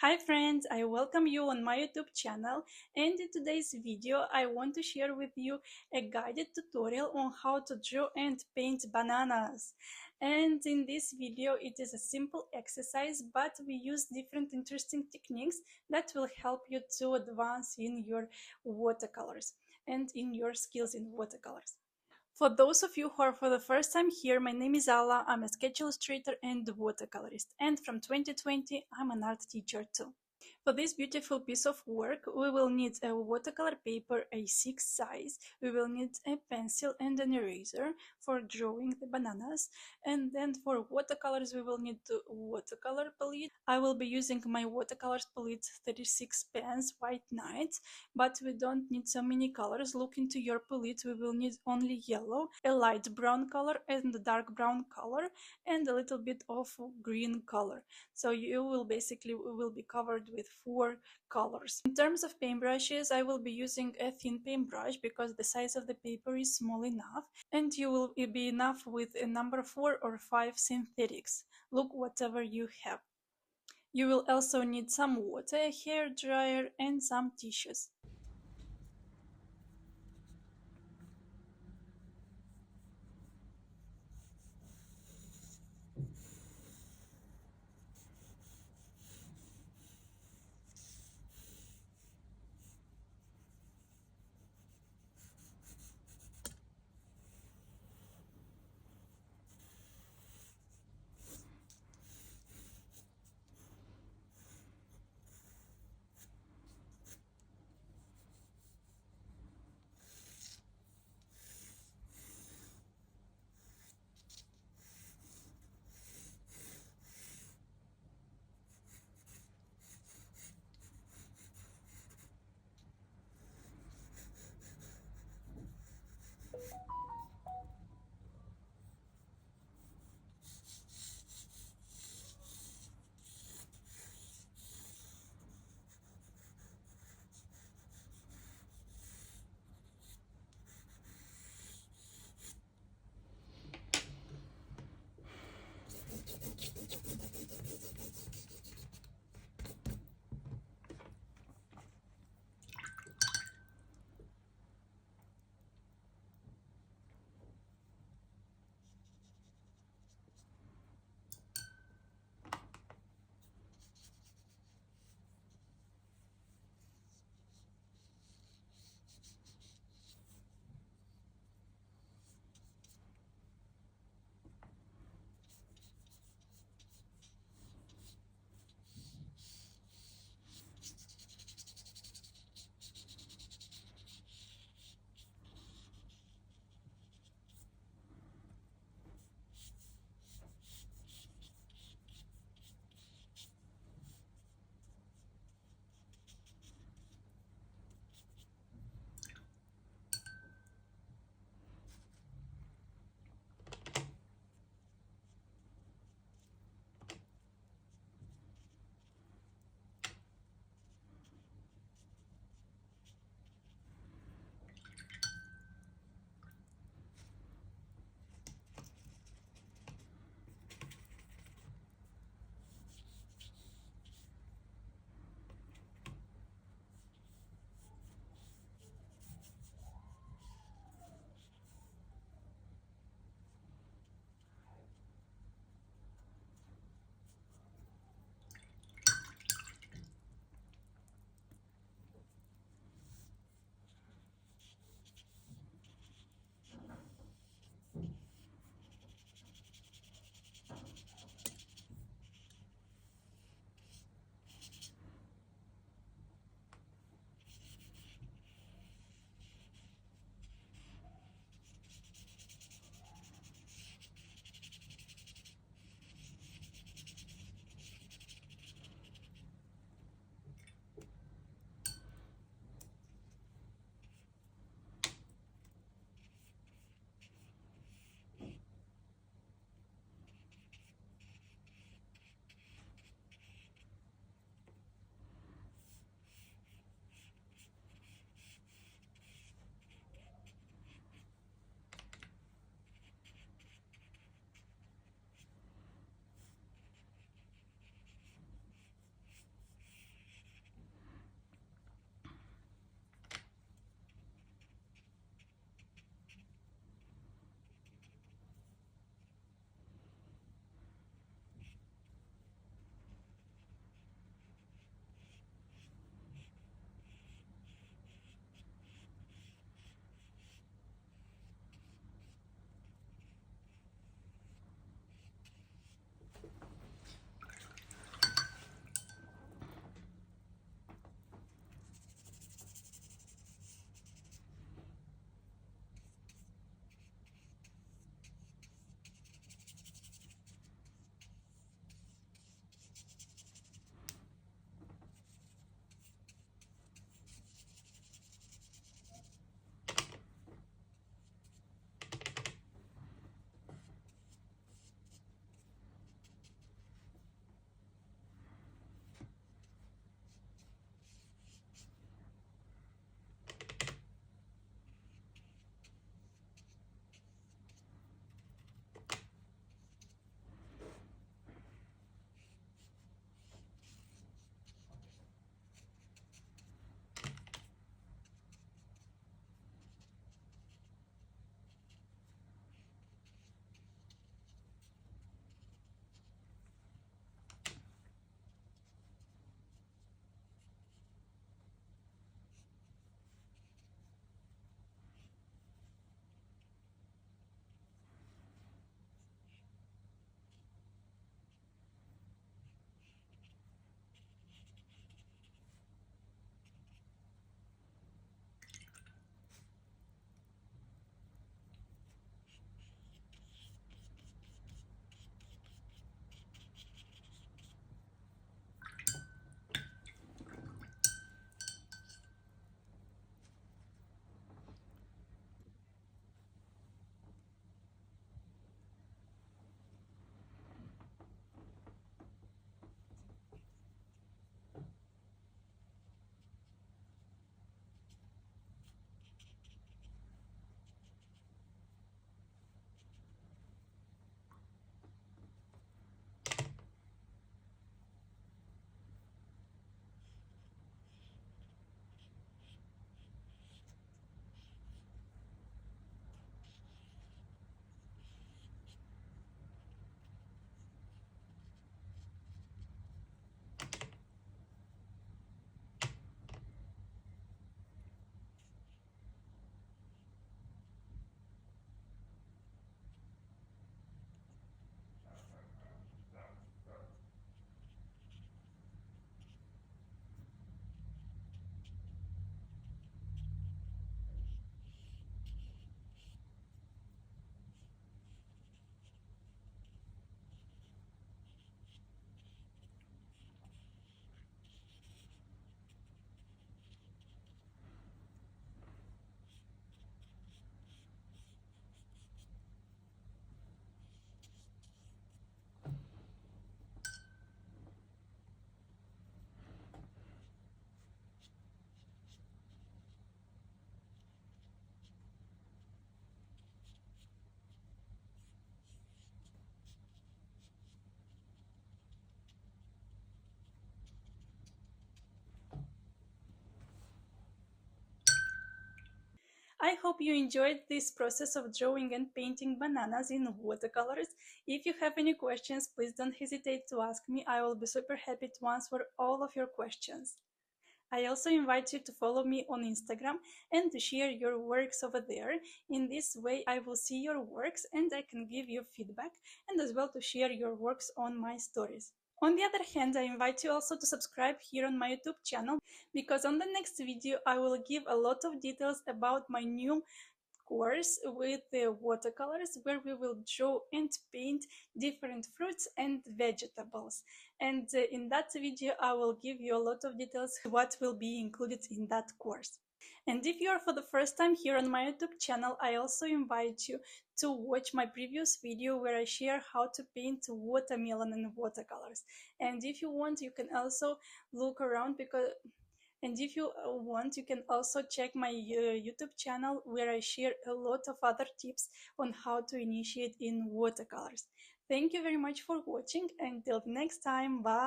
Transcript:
Hi friends, I welcome you on my YouTube channel, and in today's video I want to share with you a guided tutorial on how to draw and paint bananas. And in this video it is a simple exercise, but we use different interesting techniques that will help you to advance in your watercolors and in your skills in watercolors. For those of you who are for the first time here, my name is Alla. I'm a sketch illustrator and watercolorist, and from 2020 I'm an art teacher too. For this beautiful piece of work, we will need a watercolor paper A6 size, we will need a pencil and an eraser for drawing the bananas, and then for watercolors we will need the watercolor palette. I will be using my watercolors palette 36 pens White Nights, but we don't need so many colors. Look into your palette, we will need only yellow, a light brown color and a dark brown color, and a little bit of green color. So you will basically will be covered with 4 colors. In terms of paintbrushes, I will be using a thin paintbrush because the size of the paper is small enough, and you will be enough with a number 4 or 5 synthetics. Look whatever you have. You will also need some water, a hair dryer, and some tissues. I hope you enjoyed this process of drawing and painting bananas in watercolors. If you have any questions, please don't hesitate to ask me. I will be super happy to answer all of your questions. I also invite you to follow me on Instagram and to share your works over there. In this way, I will see your works and I can give you feedback, and as well to share your works on my stories. On the other hand, I invite you also to subscribe here on my YouTube channel, because on the next video I will give a lot of details about my new course with the watercolors, where we will draw and paint different fruits and vegetables. And in that video I will give you a lot of details what will be included in that course. And if you are for the first time here on my YouTube channel, I also invite you to watch my previous video where I share how to paint watermelon and watercolors. And if you want, you can also look around, because and if you want, you can also check my YouTube channel where I share a lot of other tips on how to initiate in watercolors. Thank you very much for watching. Until next time, bye!